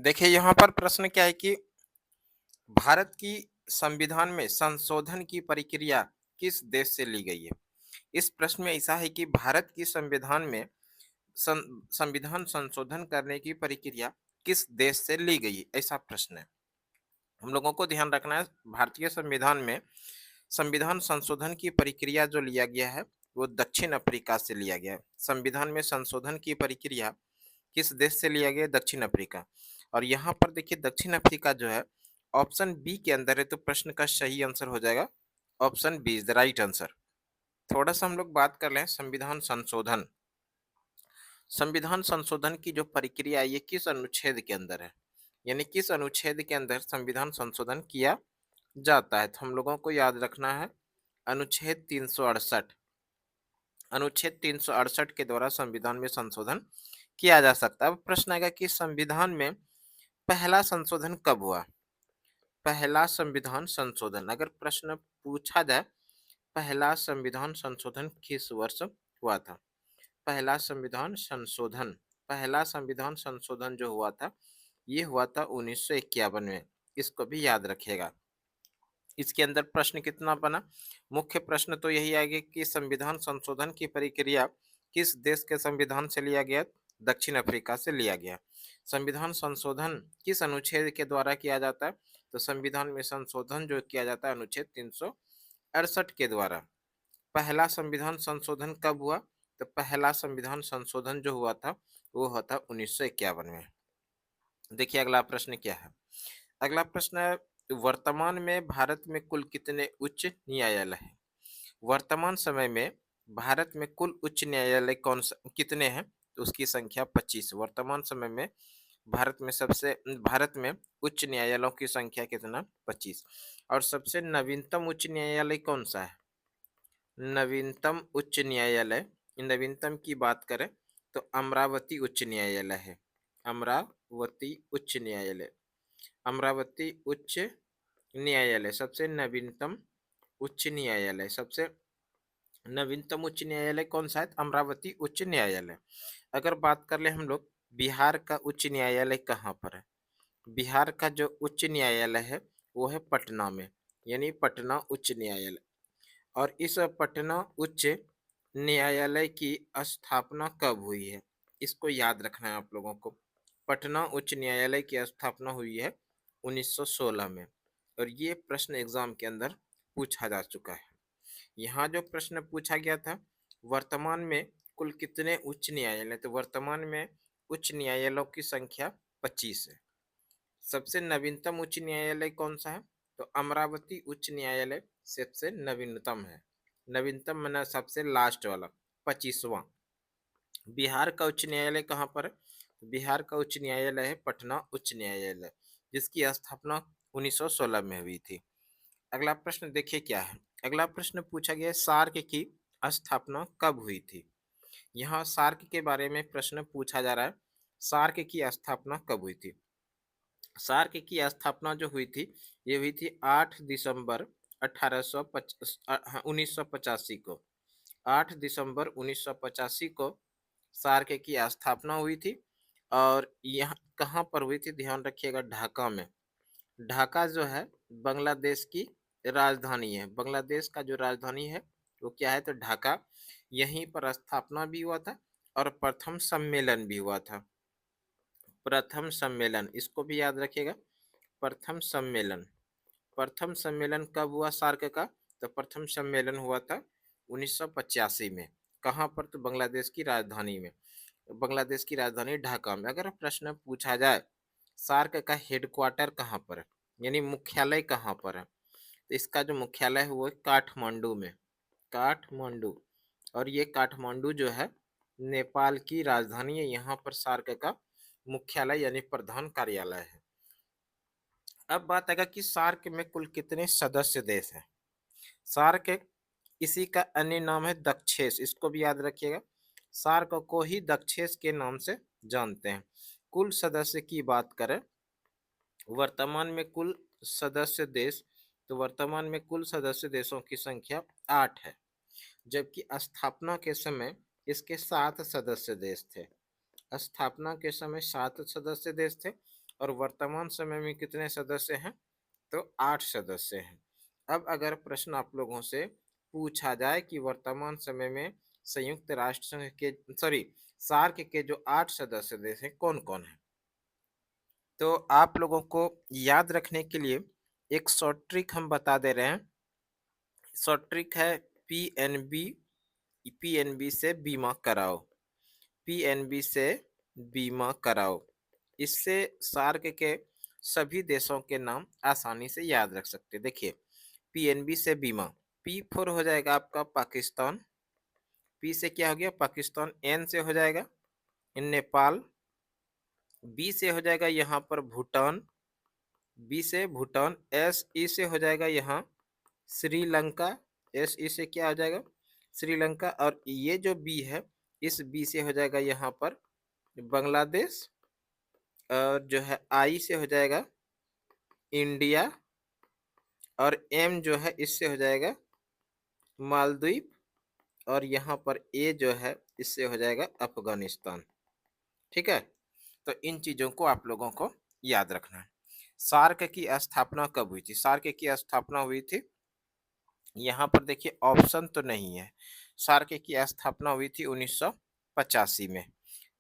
देखिए यहाँ पर प्रश्न क्या है कि भारत की संविधान में संशोधन की प्रक्रिया किस देश से ली गई है? इस प्रश्न में ऐसा है कि भारत की संविधान में संविधान संशोधन करने की प्रक्रिया किस देश से ली गई है? ऐसा प्रश्न है। हम लोगों को ध्यान रखना है भारतीय संविधान में संविधान संशोधन की प्रक्रिया जो लिया गया है वो दक्षिण अफ्रीका से लिया गया है। संविधान में संशोधन की प्रक्रिया किस देश से लिया गया है? दक्षिण अफ्रीका। और यहाँ पर देखिए दक्षिण अफ्रीका जो है ऑप्शन बी के अंदर है, तो प्रश्न का सही आंसर हो जाएगा option B is the right answer. थोड़ा सा हम लोग बात कर लें संविधान संशोधन। संविधान संशोधन की जो प्रक्रिया है ये किस अनुच्छेद के अंदर है, यानी किस अनुच्छेद के अंदर संविधान संशोधन किया जाता है? तो हम लोगों को याद रखना है अनुच्छेद 368। अनुच्छेद 368 के द्वारा संविधान में संशोधन किया जा सकता है। अब प्रश्न आएगा कि संविधान में पहला संशोधन कब हुआ? पहला संविधान संशोधन अगर प्रश्न पूछा जाए, पहला संविधान संशोधन किस वर्ष हुआ था? पहला संविधान संशोधन, पहला संविधान संशोधन जो हुआ था ये हुआ था 1951 में। इसको भी याद रखिएगा। इसके अंदर प्रश्न कितना बना? मुख्य प्रश्न तो यही आएगा कि संविधान संशोधन की प्रक्रिया किस देश के संविधान से लिया गया? दक्षिण अफ्रीका से लिया गया। संविधान संशोधन किस अनुच्छेद के द्वारा किया जाता है? तो संविधान में संशोधन जो किया जाता है अनुच्छेद 368 के द्वारा। पहला संविधान संशोधन कब हुआ? तो पहला संविधान संशोधन जो हुआ था वो हुआ था 1951 में। देखिए अगला प्रश्न क्या है। अगला प्रश्न है वर्तमान में भारत में कुल कितने उच्च न्यायालय हैं? वर्तमान समय में भारत में कुल उच्च न्यायालय कितने हैं? तो उसकी संख्या 25। वर्तमान समय में भारत में उच्च न्यायालयों की संख्या कितना? 25। और सबसे नवीनतम उच्च न्यायालय कौन सा है? नवीनतम उच्च न्यायालय, नवीनतम की बात करें तो अमरावती उच्च न्यायालय है। अमरावती उच्च न्यायालय, अमरावती उच्च न्यायालय सबसे नवीनतम उच्च न्यायालय, सबसे नवीनतम उच्च न्यायालय कौन सा है? अमरावती उच्च न्यायालय। अगर बात कर ले हम लोग बिहार का उच्च न्यायालय कहाँ पर है? बिहार का जो उच्च न्यायालय है वो है पटना में, यानी पटना उच्च न्यायालय। और इस पटना उच्च न्यायालय की स्थापना कब हुई है? इसको याद रखना है आप लोगों को। पटना उच्च न्यायालय की स्थापना हुई है 1916 में। और ये प्रश्न एग्जाम के अंदर पूछा जा चुका है। यहाँ जो प्रश्न पूछा गया था वर्तमान में कुल कितने उच्च न्यायालय, तो वर्तमान में उच्च न्यायालयों की संख्या 25 है। सबसे नवीनतम उच्च न्यायालय कौन सा है? तो अमरावती उच्च न्यायालय सबसे नवीनतम है। नवीनतम माना सबसे लास्ट वाला, 25वां। बिहार का उच्च न्यायालय कहाँ पर है? बिहार का उच्च न्यायालय है पटना उच्च न्यायालय, जिसकी स्थापना 1916 में हुई थी। अगला प्रश्न देखिए क्या है। अगला प्रश्न पूछा गया है सार्क की स्थापना कब हुई थी? यहाँ सार्क के बारे में प्रश्न पूछा जा रहा है। सार्क की स्थापना कब हुई थी? सार्क की स्थापना जो हुई थी ये हुई थी 8 दिसंबर 1985 को। 8 दिसंबर 1985 को सार्क की स्थापना हुई थी। और यह कहाँ पर हुई थी? ध्यान रखिएगा, ढाका में। ढाका जो है बांग्लादेश की राजधानी है। बांग्लादेश का जो राजधानी है वो क्या है? तो ढाका। यहीं पर स्थापना भी हुआ था और प्रथम सम्मेलन भी हुआ था। प्रथम सम्मेलन, इसको भी याद रखिएगा। प्रथम सम्मेलन, प्रथम सम्मेलन कब हुआ सार्क का? तो प्रथम सम्मेलन हुआ था 1985 में। कहाँ पर? तो बांग्लादेश की राजधानी में। बांग्लादेश की राजधानी ढाका में। अगर प्रश्न पूछा जाए सार्क का हेडक्वार्टर कहाँ पर है, यानी मुख्यालय कहाँ पर है, तो इसका जो मुख्यालय है वो है काठमांडू में। काठमांडू। और ये काठमांडू जो है नेपाल की राजधानी है। यहाँ पर सार्क का मुख्यालय यानी प्रधान कार्यालय है। अब बात आएगा कि सार्क में कुल कितने सदस्य देश हैं। सार्क इसी का अन्य नाम है दक्षेस, इसको भी याद रखिएगा। सार्क को ही दक्षेस के नाम से जानते हैं। कुल सदस्य की बात करें वर्तमान में कुल सदस्य देश, तो वर्तमान में कुल सदस्य देशों की संख्या 8 है। जबकि स्थापना के समय इसके 7 सदस्य देश थे। स्थापना के समय 7 सदस्य देश थे और वर्तमान समय में कितने सदस्य हैं? तो 8 सदस्य हैं। अब अगर प्रश्न आप लोगों से पूछा जाए कि वर्तमान समय में संयुक्त राष्ट्र संघ के सॉरी सार्क के जो 8 सदस्य देश हैं कौन-कौन हैं? तो आप लोगों को याद रखने के लिए एक शॉर्ट ट्रिक हम बता दे रहे हैं। शॉर्ट ट्रिक है पीएनबी पीएनबी से बीमा कराओ। पीएनबी से बीमा कराओ। इससे सार्क के सभी देशों के नाम आसानी से याद रख सकते हैं। देखिए पीएनबी से बीमा, पी फॉर हो जाएगा आपका पाकिस्तान, पी से क्या हो गया पाकिस्तान, एन से हो जाएगा नेपाल, बी से हो जाएगा यहाँ पर भूटान, बी से भूटान, एस ई से हो जाएगा यहाँ श्रीलंका, एस ई से क्या हो जाएगा श्रीलंका, और ये जो बी है इस बी से हो जाएगा यहाँ पर बांग्लादेश, और जो है आई से हो जाएगा इंडिया, और एम जो है इससे हो जाएगा मालदीव, और यहाँ पर ए जो है इससे हो जाएगा अफगानिस्तान। ठीक है, तो इन चीजों को आप लोगों को याद रखना है। सार्क की स्थापना कब हुई थी? सार्क की स्थापना हुई थी, यहाँ पर देखिए ऑप्शन तो नहीं है। सार्क की स्थापना हुई थी 1985 में।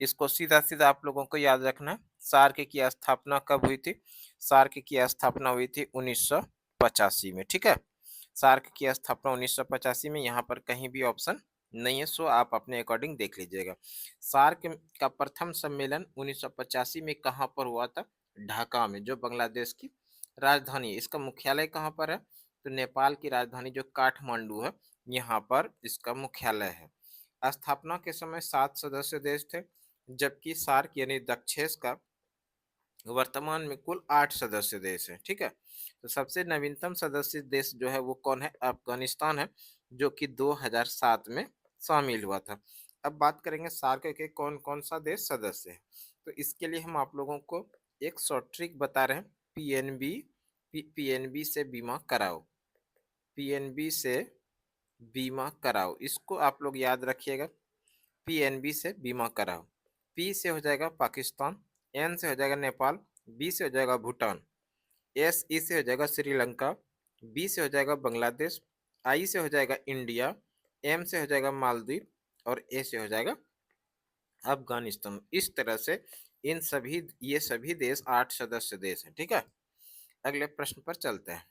इसको सीधा सीधा आप लोगों को याद रखना है। सार्क की स्थापना कब हुई थी? सार्क की स्थापना हुई थी 1985 में। ठीक है, सार्क की स्थापना 1985 में, यहाँ पर कहीं भी ऑप्शन नहीं है, सो आप अपने अकॉर्डिंग देख लीजिएगा। सार्क का प्रथम सम्मेलन 1985 में कहाँ पर हुआ था? ढाका में, जो बांग्लादेश की राजधानी है। इसका मुख्यालय कहाँ पर है? तो नेपाल की राजधानी जो काठमांडू है, यहाँ पर इसका मुख्यालय है। स्थापना के समय 7 सदस्य देश थे, जबकि सार्क यानी दक्षेस का वर्तमान में कुल 8 सदस्य देश हैं। ठीक है, तो सबसे नवीनतम सदस्य देश जो है वो कौन है? अफगानिस्तान है, जो कि 2007 में शामिल हुआ था। अब बात करेंगे सार्क के कौन कौन सा देश सदस्य है। तो इसके लिए हम आप लोगों को एक शॉर्ट ट्रिक बता रहे हैं, पीएनबी पीएनबी से बीमा कराओ, पीएनबी से बीमा कराओ, इसको आप लोग याद रखिएगा। पीएनबी से बीमा कराओ। पी से हो जाएगा पाकिस्तान, एन से हो जाएगा नेपाल, बी से हो जाएगा भूटान, एस ई से हो जाएगा श्रीलंका, बी से हो जाएगा बांग्लादेश, आई से हो जाएगा इंडिया, एम से हो जाएगा मालदीव, और ए से हो जाएगा अफगानिस्तान। इस तरह से ये सभी देश 8 सदस्य देश हैं। ठीक है, अगले प्रश्न पर चलते हैं।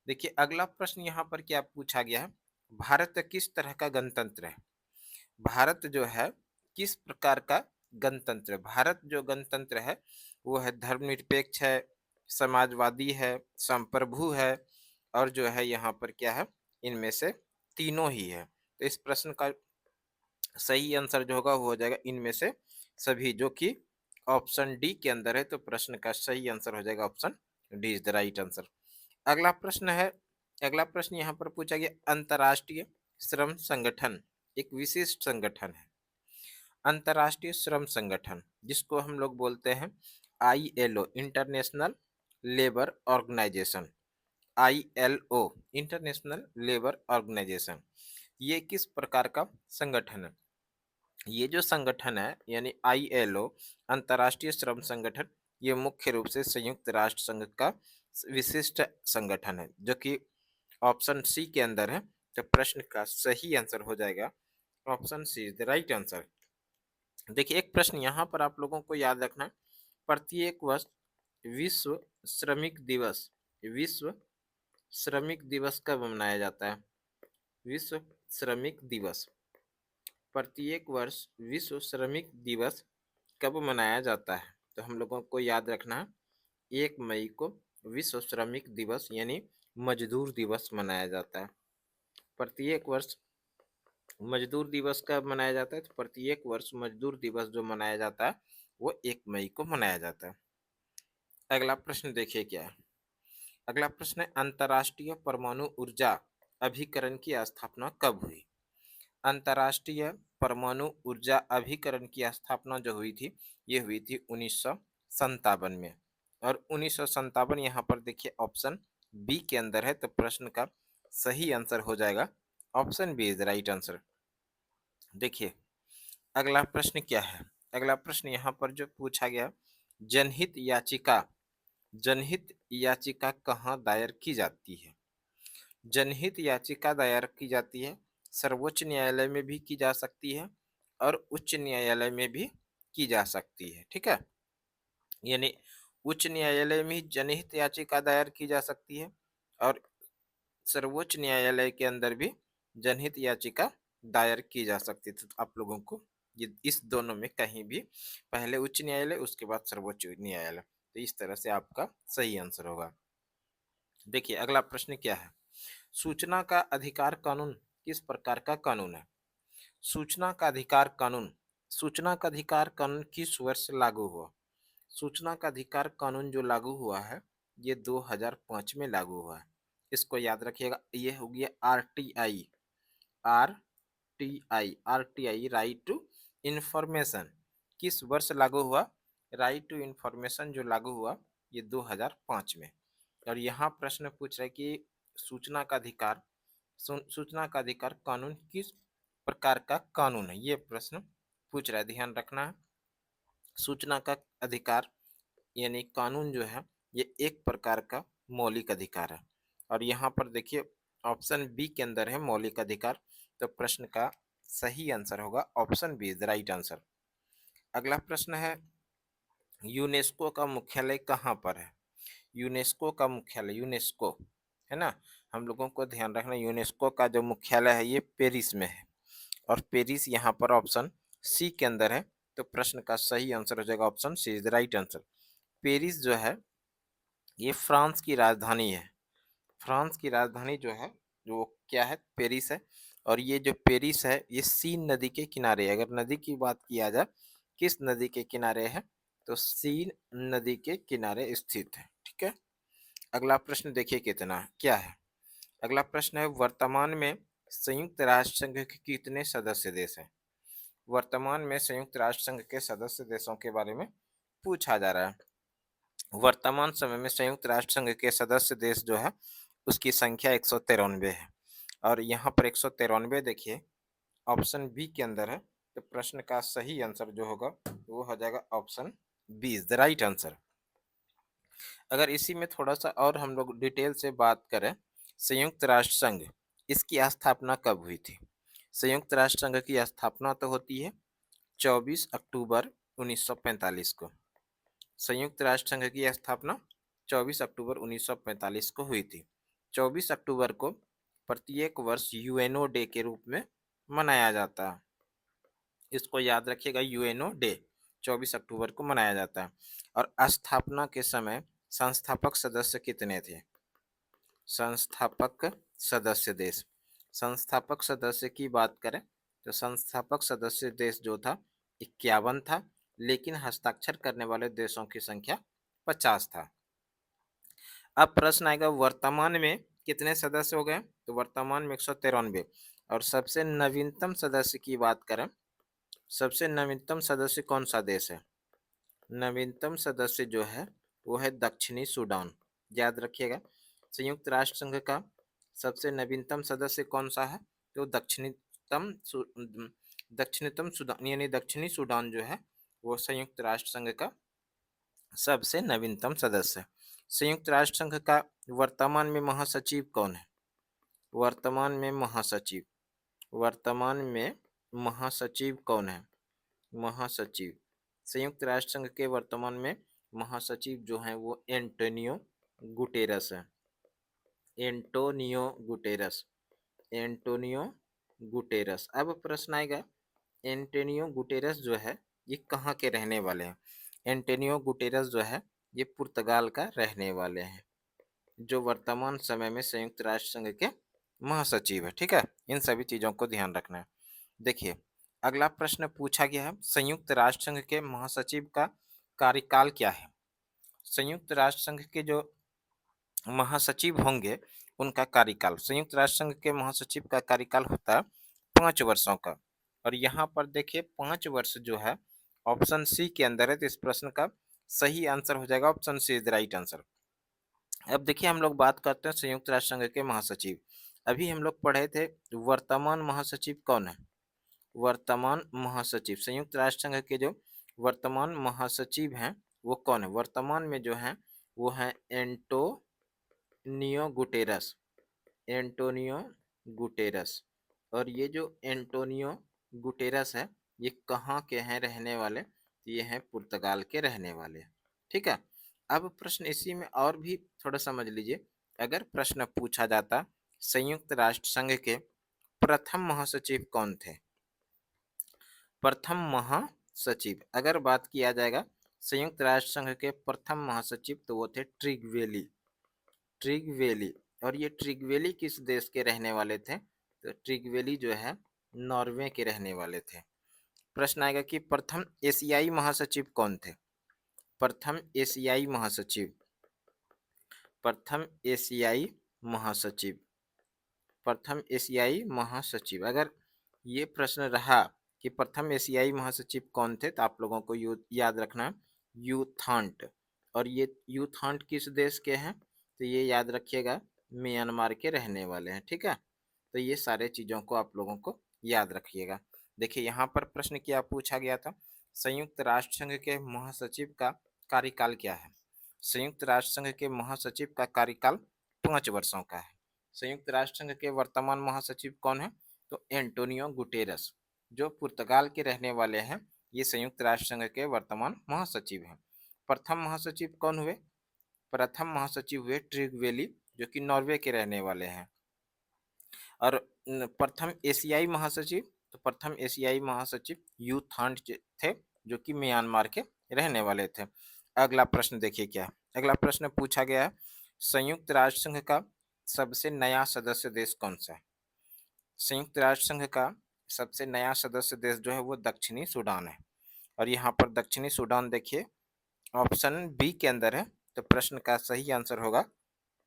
देखिए अगला प्रश्न यहाँ पर क्या पूछा गया है? भारत किस तरह का गणतंत्र है? भारत जो है किस प्रकार का गणतंत्र है? भारत जो गणतंत्र है वो है धर्मनिरपेक्ष है, समाजवादी है, संप्रभु है, और जो है यहाँ पर क्या है, इनमें से तीनों ही है। तो इस प्रश्न का सही आंसर जो होगा वो हो जाएगा इनमें से सभी, जो कि ऑप्शन डी के अंदर है। तो प्रश्न का सही आंसर हो जाएगा option D is the right answer. अगला प्रश्न है, अगला प्रश्न यहाँ पर पूछा गया, अंतर्राष्ट्रीय श्रम संगठन एक विशिष्ट संगठन है। अंतर्राष्ट्रीय श्रम संगठन, जिसको हम लोग बोलते हैं ILO, international labour organisation, ILO international labour organisation, ये किस प्रकार का संगठन है? ये जो संगठन है यानी आईएलओ, अंतर्राष्ट्रीय श्रम संगठन, ये मुख्य रूप से संयुक्त राष्ट्र संघ का विशिष्ट संगठन है, जो कि ऑप्शन सी के अंदर है। तो प्रश्न का सही आंसर हो जाएगा option C is the right answer. देखिए एक प्रश्न यहाँ पर आप लोगों को याद रखना है, प्रत्येक वर्ष विश्व श्रमिक दिवस, विश्व श्रमिक दिवस कब मनाया जाता है? विश्व श्रमिक दिवस, प्रत्येक वर्ष विश्व श्रमिक दिवस कब मनाया जाता है? तो हम लोगों को याद रखना है 1 मई को विश्व श्रमिक दिवस यानी मजदूर दिवस मनाया जाता है। प्रत्येक वर्ष मजदूर दिवस कब मनाया जाता है? तो प्रत्येक वर्ष मजदूर दिवस जो मनाया जाता है वो 1 मई को मनाया जाता है। अगला प्रश्न देखिए क्या है। अगला प्रश्न है, अंतर्राष्ट्रीय परमाणु ऊर्जा अभिकरण की स्थापना कब हुई? अंतर्राष्ट्रीय परमाणु ऊर्जा अभिकरण की स्थापना जो हुई थी ये हुई थी 1957 में, और 1957 यहाँ पर देखिए ऑप्शन बी के अंदर है। तो प्रश्न का सही आंसर हो जाएगा option B is the right answer. देखिए अगला प्रश्न क्या है। अगला प्रश्न यहाँ पर जो पूछा गया, जनहित याचिका जनहित याचिका कहाँ दायर की जाती है? जनहित याचिका दायर की जाती है सर्वोच्च न्यायालय में भी की जा सकती है और उच्च न्यायालय में भी की जा सकती है। ठीक है, यानी उच्च न्यायालय में जनहित याचिका दायर की जा सकती है और सर्वोच्च न्यायालय के अंदर भी जनहित याचिका दायर की जा सकती है। तो आप लोगों को ये इस दोनों में कहीं भी, पहले उच्च न्यायालय उसके बाद सर्वोच्च न्यायालय, तो इस तरह से आपका सही आंसर होगा। देखिए अगला प्रश्न क्या है, सूचना का अधिकार कानून किस प्रकार का कानून है? सूचना का अधिकार कानून, सूचना का अधिकार कानून किस वर्ष लागू हुआ? सूचना का अधिकार कानून जो लागू हुआ है ये 2005 में लागू हुआ है। इसको याद रखिएगा, ये हो गया RTI. RTI right to information किस वर्ष लागू हुआ? राइट टू इंफॉर्मेशन जो लागू हुआ ये 2005 में। और यहाँ प्रश्न पूछ रहा है कि सूचना का अधिकार, सूचना का अधिकार कानून किस प्रकार का कानून है, ये प्रश्न पूछ रहा है, ध्यान रखना है। सूचना का अधिकार यानी कानून जो है ये एक प्रकार का मौलिक अधिकार है। और यहाँ पर देखिए ऑप्शन बी के अंदर है मौलिक अधिकार, तो प्रश्न का सही आंसर होगा option B is the right answer. अगला प्रश्न है, यूनेस्को का मुख्यालय कहाँ पर है? यूनेस्को का मुख्यालय, यूनेस्को है ना, हम लोगों को ध्यान रखना यूनेस्को का जो मुख्यालय है ये पेरिस में है और पेरिस यहाँ पर ऑप्शन सी के अंदर है। तो प्रश्न का सही आंसर हो जाएगा option C is the right answer. Paris जो है ये फ्रांस की राजधानी है। फ्रांस की राजधानी जो है जो क्या है, पेरिस है। और ये जो पेरिस है ये सीन नदी के किनारे है। अगर नदी की बात किया जाए किस नदी के किनारे है, तो सीन नदी के किनारे स्थित है। ठीक है, अगला प्रश्न देखिए कितना क्या है। अगला प्रश्न है, वर्तमान में संयुक्त राष्ट्र संघ के कितने सदस्य देश हैं? वर्तमान में संयुक्त राष्ट्र संघ के सदस्य देशों के बारे में पूछा जा रहा है। वर्तमान समय में संयुक्त राष्ट्र संघ के सदस्य देश जो है उसकी संख्या 193 है। और यहाँ पर 193 देखिए ऑप्शन बी के अंदर है। तो प्रश्न का सही आंसर जो होगा वो हो जाएगा option B is the right answer. अगर इसी में थोड़ा सा और हम लोग डिटेल से बात करें, संयुक्त राष्ट्र संघ इसकी स्थापना कब हुई थी? संयुक्त राष्ट्र संघ की स्थापना तो होती है 24 अक्टूबर 1945 को। संयुक्त राष्ट्र संघ की स्थापना 24 अक्टूबर 1945 को हुई थी। 24 अक्टूबर को प्रत्येक वर्ष यूएनओ डे के रूप में मनाया जाता है। इसको याद रखिएगा, यूएनओ डे 24 अक्टूबर को मनाया जाता है। और स्थापना के समय संस्थापक सदस्य कितने थे? संस्थापक सदस्य देश, संस्थापक सदस्य की बात करें तो संस्थापक सदस्य देश जो था 51 था, लेकिन हस्ताक्षर करने वाले देशों की संख्या 50 था। अब प्रश्न आएगा वर्तमान में कितने सदस्य हो गए? तो वर्तमान में 193। और सबसे नवीनतम सदस्य की बात करें, सबसे नवीनतम सदस्य कौन सा देश है? नवीनतम सदस्य जो है वो है दक्षिणी सूडान। याद रखिएगा, संयुक्त राष्ट्र संघ का सबसे नवीनतम सदस्य कौन सा है? तो दक्षिणतम सूडान यानी दक्षिणी सूडान जो है वो संयुक्त राष्ट्र संघ का सबसे नवीनतम सदस्य है। संयुक्त राष्ट्र संघ का वर्तमान में महासचिव कौन है? वर्तमान में महासचिव, वर्तमान में महासचिव कौन है? महासचिव संयुक्त राष्ट्र संघ के वर्तमान में महासचिव जो हैं वो एंटोनियो गुटेरस है। Antonio Guterres, Antonio Guterres. अब प्रश्न आएगा, एंटोनियो गुटेरस जो है ये कहाँ के रहने वाले हैं? एंटोनियो गुटेरस जो है ये पुर्तगाल का रहने वाले हैं, जो वर्तमान समय में संयुक्त राष्ट्र संघ के महासचिव है। ठीक है, इन सभी चीजों को ध्यान रखना है। देखिए अगला प्रश्न पूछा गया है, संयुक्त राष्ट्र संघ के महासचिव का कार्यकाल क्या है? संयुक्त राष्ट्र संघ के जो महासचिव होंगे उनका कार्यकाल, संयुक्त राष्ट्र संघ के महासचिव का कार्यकाल होता है 5 वर्षों का। और यहाँ पर देखिए 5 वर्ष जो है ऑप्शन सी के अंदर है, तो इस प्रश्न का सही आंसर हो जाएगा option C is the right answer. अब देखिए हम लोग बात करते हैं संयुक्त राष्ट्र संघ के महासचिव। अभी हम लोग पढ़े थे वर्तमान महासचिव कौन है? वर्तमान महासचिव संयुक्त राष्ट्र संघ के जो वर्तमान महासचिव हैं वो कौन है? वर्तमान में जो है वो है एंटोनियो गुटेरस। Antonio Guterres. और ये जो एंटोनियो गुटेरस है ये कहाँ के हैं रहने वाले? तो ये हैं पुर्तगाल के रहने वाले। ठीक है। अब प्रश्न इसी में और भी थोड़ा समझ लीजिए। अगर प्रश्न पूछा जाता संयुक्त राष्ट्र संघ के प्रथम महासचिव कौन थे? प्रथम महासचिव अगर बात किया जाएगा संयुक्त राष्ट्र संघ के प्रथम महासचिव तो वो थे ट्रिगवेली। ट्रिगवेली। और ये ट्रिगवेली किस देश के रहने वाले थे? तो ट्रिगवेली जो है नॉर्वे के रहने वाले थे। प्रश्न आएगा कि प्रथम एशियाई महासचिव कौन थे? प्रथम एशियाई महासचिव। प्रथम एशियाई महासचिव। प्रथम एशियाई महासचिव अगर ये प्रश्न रहा कि प्रथम एशियाई महासचिव कौन थे तो आप लोगों को याद रखना यूथांट। और ये यूथांट किस देश के हैं? तो ये याद रखिएगा म्यांमार के रहने वाले हैं। ठीक है। तो ये सारे चीज़ों को आप लोगों को याद रखिएगा। देखिए यहाँ पर प्रश्न क्या पूछा गया था? संयुक्त राष्ट्र संघ के महासचिव का कार्यकाल क्या है? संयुक्त राष्ट्र संघ के महासचिव का कार्यकाल 5 वर्षों का है। संयुक्त राष्ट्र संघ के वर्तमान महासचिव कौन है? तो एंटोनियो गुटेरस जो पुर्तगाल के रहने वाले हैं। ये संयुक्त राष्ट्र संघ के वर्तमान महासचिव हैं। प्रथम महासचिव कौन हुए? प्रथम महासचिव हुए ट्रिगवेली जो कि नॉर्वे के रहने वाले हैं। और प्रथम एशियाई महासचिव तो प्रथम एशियाई महासचिव यूथांट थे जो कि म्यांमार के रहने वाले थे। अगला प्रश्न देखिए क्या है। अगला प्रश्न पूछा गया है संयुक्त राष्ट्र संघ का सबसे नया सदस्य देश कौन सा है? संयुक्त राष्ट्र संघ का सबसे नया सदस्य देश जो है वो दक्षिणी सूडान है। और यहाँ पर दक्षिणी सूडान देखिए ऑप्शन बी के अंदर है। तो प्रश्न का सही आंसर होगा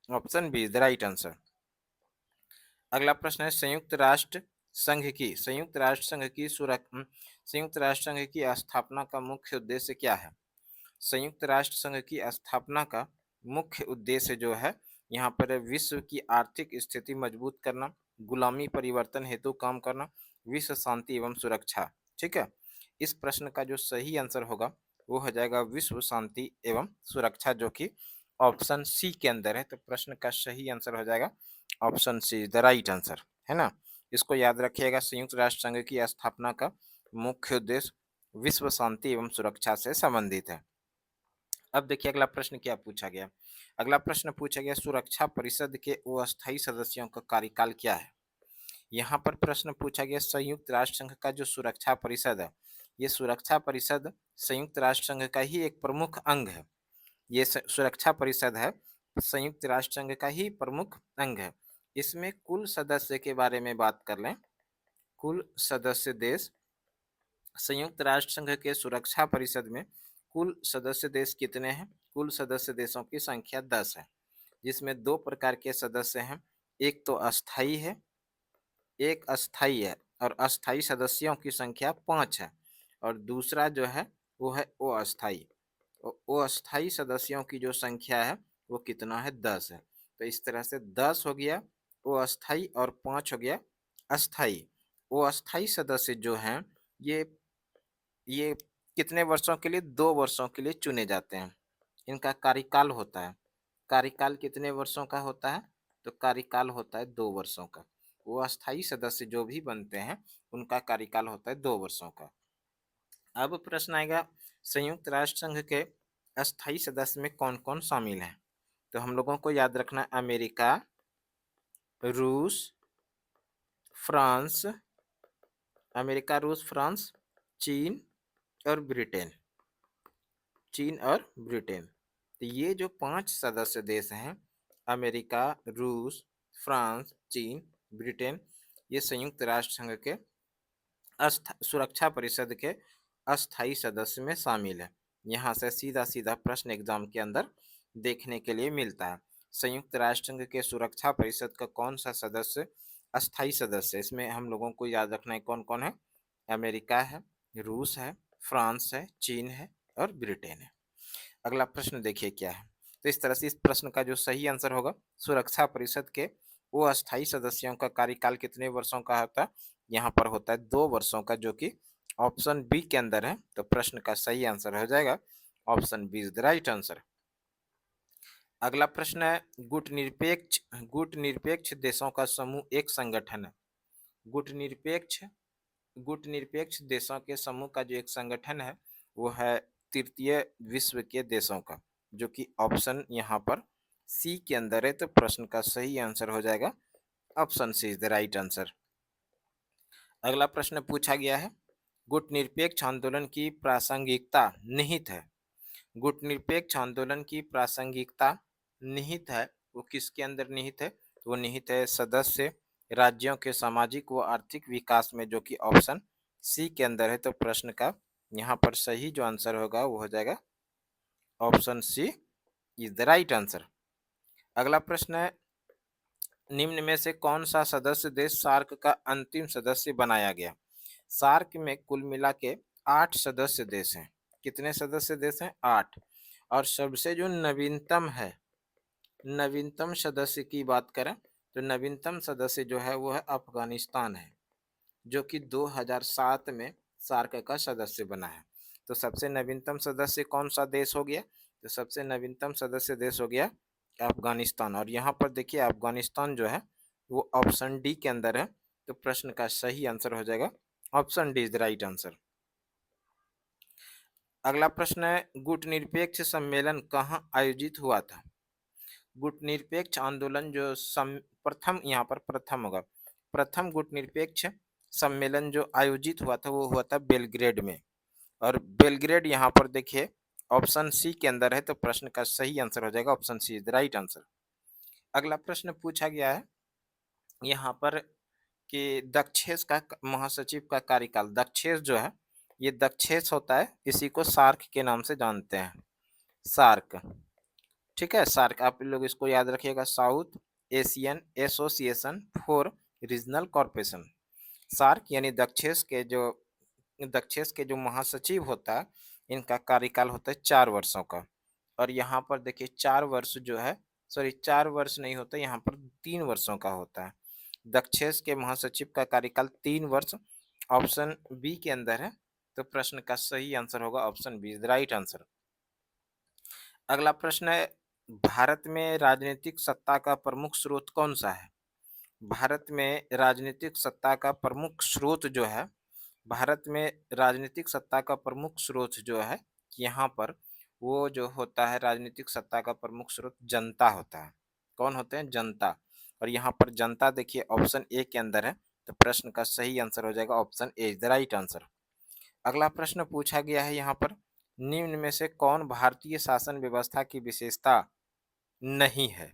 option B, the right answer. अगला प्रश्न है संयुक्त राष्ट्र संघ की स्थापना का मुख्य उद्देश्य क्या है? संयुक्त राष्ट्र संघ की स्थापना का मुख्य उद्देश्य जो है यहाँ पर विश्व की आर्थिक स्थिति मजबूत करना, गुलामी परिवर्तन हेतु काम करना, विश्व शांति एवं सुरक्षा। ठीक है। इस प्रश्न का जो सही आंसर होगा वो हो जाएगा विश्व शांति एवं सुरक्षा जो कि ऑप्शन सी के अंदर है। तो प्रश्न का सही आंसर हो जाएगा option C, the right answer है ना। इसको याद रखिएगा संयुक्त राष्ट्र संघ की स्थापना का मुख्य उद्देश्य विश्व शांति एवं सुरक्षा से संबंधित है। अब देखिए अगला प्रश्न क्या पूछा गया। अगला प्रश्न पूछा गया सुरक्षा परिषद के अस्थायी सदस्यों का कार्यकाल क्या है? यहाँ पर प्रश्न पूछा गया संयुक्त राष्ट्र संघ का जो सुरक्षा परिषद है ये सुरक्षा परिषद संयुक्त राष्ट्र संघ का ही एक प्रमुख अंग है। ये सुरक्षा परिषद है संयुक्त राष्ट्र संघ का ही प्रमुख अंग है। इसमें कुल सदस्य के बारे में बात कर लें। कुल सदस्य देश संयुक्त राष्ट्र संघ के सुरक्षा परिषद में कुल सदस्य देश कितने हैं? कुल सदस्य देशों की संख्या 10 है जिसमें दो प्रकार के सदस्य हैं। एक तो अस्थाई है, एक अस्थाई है और अस्थाई सदस्यों की संख्या 5 है। और दूसरा जो है वो है अस्थाई। अस्थाई सदस्यों की जो संख्या है वो कितना है? 10 है। तो इस तरह से 10 हो गया अस्थाई और 5 हो गया अस्थाई। अस्थाई सदस्य जो हैं ये ये कितने वर्षों के लिए? 2 वर्षों के लिए चुने जाते हैं। इनका कार्यकाल होता है। कार्यकाल कितने वर्षों का होता है? तो कार्यकाल होता है 2 वर्षों का। वो अस्थाई सदस्य जो भी बनते हैं उनका कार्यकाल होता है 2 वर्षों का। अब प्रश्न आएगा संयुक्त राष्ट्र संघ के अस्थाई सदस्य में कौन कौन शामिल हैं? तो हम लोगों को याद रखना अमेरिका, रूस, फ्रांस, अमेरिका, रूस, फ्रांस, चीन और ब्रिटेन। चीन और ब्रिटेन। तो ये जो 5 सदस्य देश हैं अमेरिका, रूस, फ्रांस, चीन, ब्रिटेन ये संयुक्त राष्ट्र संघ के सुरक्षा परिषद के अस्थाई सदस्य में शामिल है। यहाँ से सीधा सीधा प्रश्न एग्जाम के अंदर देखने के लिए मिलता है। संयुक्त राष्ट्र संघ के सुरक्षा परिषद का कौन सा सदस्य अस्थाई सदस्य? इसमें हम लोगों को याद रखना है कौन कौन है। अमेरिका है, रूस है, फ्रांस है, चीन है और ब्रिटेन है। अगला प्रश्न देखिए क्या है। तो इस तरह से इस प्रश्न का जो सही आंसर होगा सुरक्षा परिषद के वो अस्थाई सदस्यों का कार्यकाल कितने वर्षों का होता है? यहाँ पर होता है 2 वर्षों का जो कि ऑप्शन बी के अंदर है। तो प्रश्न का सही आंसर हो जाएगा option B is the right answer. अगला प्रश्न है, गुट निरपेक्ष देशों का समूह एक संगठन है। गुट निरपेक्ष गुट निरपेक्ष देशों के समूह का जो एक संगठन है वो है तृतीय विश्व के देशों का, जो कि ऑप्शन यहाँ पर सी के अंदर है। तो प्रश्न का सही आंसर हो जाएगा option C is the right answer. अगला प्रश्न पूछा गया है, गुट निरपेक्ष आंदोलन की प्रासंगिकता निहित है। गुट निरपेक्ष आंदोलन की प्रासंगिकता निहित है, वो किसके अंदर निहित है? वो निहित है सदस्य राज्यों के सामाजिक व आर्थिक विकास में, जो कि ऑप्शन सी के अंदर है। तो प्रश्न का यहाँ पर सही जो आंसर होगा वो हो जाएगा option C is the right answer. अगला प्रश्न है, निम्न में से कौन सा सदस्य देश सार्क का अंतिम सदस्य बनाया गया? सार्क में कुल मिला के 8 सदस्य देश हैं। कितने सदस्य देश हैं? 8। और सबसे जो नवीनतम है, नवीनतम सदस्य की बात करें तो नवीनतम सदस्य जो है वो है अफगानिस्तान है, जो कि 2007 में सार्क का सदस्य बना है। तो सबसे नवीनतम सदस्य कौन सा देश हो गया? तो सबसे नवीनतम सदस्य देश हो गया अफगानिस्तान। और यहाँ पर देखिए अफगानिस्तान जो है वो ऑप्शन डी के अंदर है। तो प्रश्न का सही आंसर हो जाएगा option D is the right answer. अगला प्रश्न है, गुटनिरपेक्ष सम्मेलन कहाँ आयोजित हुआ था? गुटनिरपेक्ष आंदोलन जो प्रथम, यहाँ पर प्रथम होगा, प्रथम गुटनिरपेक्ष सम्मेलन जो आयोजित हुआ था वो हुआ था बेलग्रेड में। और बेलग्रेड यहाँ पर देखिए ऑप्शन सी के अंदर है। तो प्रश्न का सही आंसर हो जाएगा option C is the right answer. अगला प्रश्न पूछा गया है यहाँ पर कि दक्षेस का महासचिव का कार्यकाल, दक्षेस जो है ये दक्षेस होता है, इसी को सार्क के नाम से जानते हैं, सार्क। ठीक है, सार्क आप लोग इसको याद रखिएगा, South Asian association for regional corporation. SAARC यानी दक्षेस के जो महासचिव होता है इनका कार्यकाल होता है 4 वर्षों का। और यहाँ पर देखिए 4 वर्ष जो है, सॉरी 4 वर्ष नहीं होता, यहाँ पर 3 वर्षों का होता है। दक्षेस के महासचिव का कार्यकाल 3 वर्ष ऑप्शन बी के अंदर है। तो प्रश्न का सही आंसर होगा option B is the right answer. अगला प्रश्न है, भारत में राजनीतिक सत्ता का प्रमुख स्रोत कौन सा है? भारत में राजनीतिक सत्ता का प्रमुख स्रोत जो है, भारत में राजनीतिक सत्ता का प्रमुख स्रोत जो है यहाँ पर वो जो होता है, राजनीतिक सत्ता का प्रमुख स्रोत जनता होता है। कौन होते हैं? जनता। और यहाँ पर जनता देखिए ऑप्शन ए के अंदर है। तो प्रश्न का सही आंसर हो जाएगा option A is the right answer. अगला प्रश्न पूछा गया है यहाँ पर, निम्न में से कौन भारतीय शासन व्यवस्था की विशेषता नहीं है?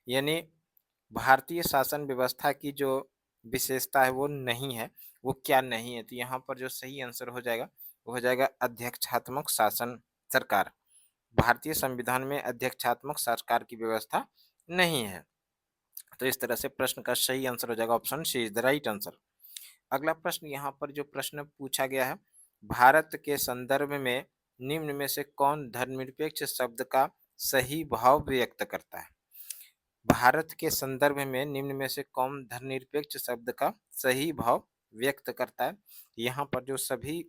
यानी भारतीय शासन व्यवस्था की जो विशेषता है वो नहीं है, वो क्या नहीं है? तो यहाँ पर जो सही आंसर हो जाएगा वो हो जाएगा अध्यक्षात्मक शासन सरकार। भारतीय संविधान में अध्यक्षात्मक सरकार की व्यवस्था नहीं है। तो इस तरह से प्रश्न का सही आंसर हो जाएगा option C is the right answer. अगला प्रश्न यहाँ पर जो प्रश्न पूछा गया है, भारत के संदर्भ में निम्न में से कौन धर्मनिरपेक्ष शब्द का सही भाव व्यक्त करता है? भारत के संदर्भ में निम्न में से कौन धर्मनिरपेक्ष शब्द का सही भाव व्यक्त करता है? यहाँ पर जो सभी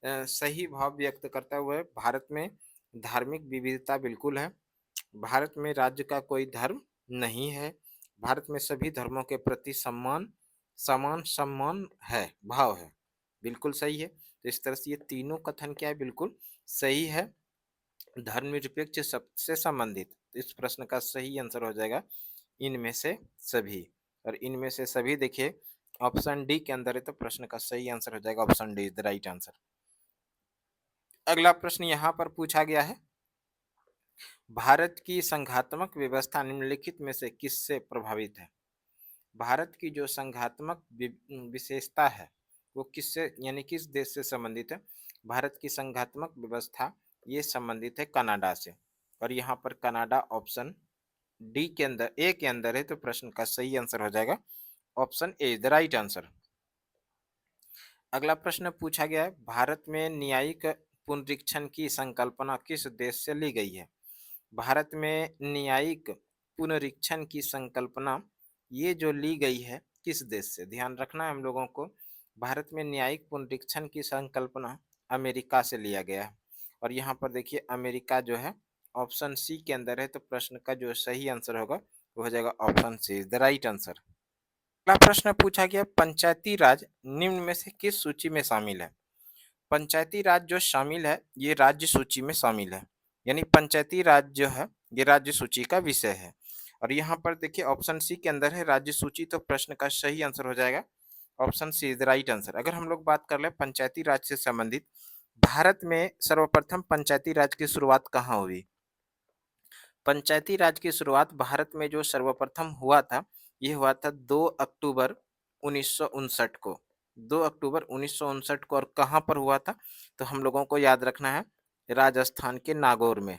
सही भाव व्यक्त करता है वह है, भारत में धार्मिक विविधता बिल्कुल है, भारत में राज्य का कोई धर्म नहीं है, भारत में सभी धर्मों के प्रति समान सम्मान है, भाव है, बिल्कुल सही है। तो इस तरह से ये तीनों कथन क्या है? बिल्कुल सही है, धर्मनिरपेक्ष शब्द से संबंधित। इस प्रश्न का सही आंसर हो जाएगा इनमें से सभी। और इनमें से सभी देखिए ऑप्शन डी के अंदर है। तो प्रश्न का सही आंसर हो जाएगा option D is the right answer. अगला प्रश्न यहाँ पर पूछा गया है, भारत की संघात्मक व्यवस्था निम्नलिखित में से किससे प्रभावित है? भारत की जो संघात्मक विशेषता है वो किससे, यानी किस देश से संबंधित है? भारत की संघात्मक व्यवस्था ये संबंधित है कनाडा से। और यहाँ पर कनाडा ऑप्शन डी के अंदर, ए के अंदर है। तो प्रश्न का सही आंसर हो जाएगा option A is the right answer. अगला प्रश्न पूछा गया है, भारत में न्यायिक पुनरीक्षण की संकल्पना किस देश से ली गई है? भारत में न्यायिक पुनरीक्षण की संकल्पना ये जो ली गई है किस देश से? ध्यान रखना है हम लोगों को, भारत में न्यायिक पुनरीक्षण की संकल्पना अमेरिका से लिया गया है। और यहाँ पर देखिए अमेरिका जो है ऑप्शन सी के अंदर है, तो प्रश्न का जो सही आंसर होगा वो हो जाएगा option C is the right answer. अगला प्रश्न पूछा गया पंचायती राज निम्न में से किस सूची में शामिल है। पंचायती राज जो शामिल है ये राज्य सूची में शामिल है, यानी पंचायती राज जो है ये राज्य सूची का विषय है। और यहाँ पर देखिए ऑप्शन सी के अंदर है राज्य सूची, तो प्रश्न का सही आंसर हो जाएगा option C is the right answer. अगर हम लोग बात कर ले पंचायती राज से संबंधित, भारत में सर्वप्रथम पंचायती राज की शुरुआत कहाँ हुई। पंचायती राज की शुरुआत भारत में जो सर्वप्रथम हुआ था, ये हुआ था 2 अक्टूबर 1959 को। 2 अक्टूबर 1959 को, और कहाँ पर हुआ था, तो हम लोगों को याद रखना है राजस्थान के नागौर में।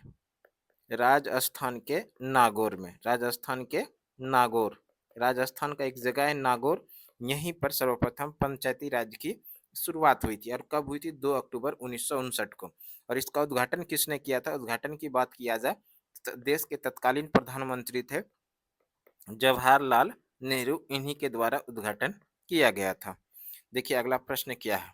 राजस्थान के नागौर में, राजस्थान के नागौर, राजस्थान का एक जगह है नागौर, यहीं पर सर्वप्रथम पंचायती राज की शुरुआत हुई थी। और कब हुई थी, 2 अक्टूबर 1959 को। और इसका उद्घाटन किसने किया था, उद्घाटन की बात किया जाए तो देश के तत्कालीन प्रधानमंत्री थे जवाहरलाल नेहरू, इन्हीं के द्वारा उद्घाटन किया गया था। देखिए अगला प्रश्न क्या है।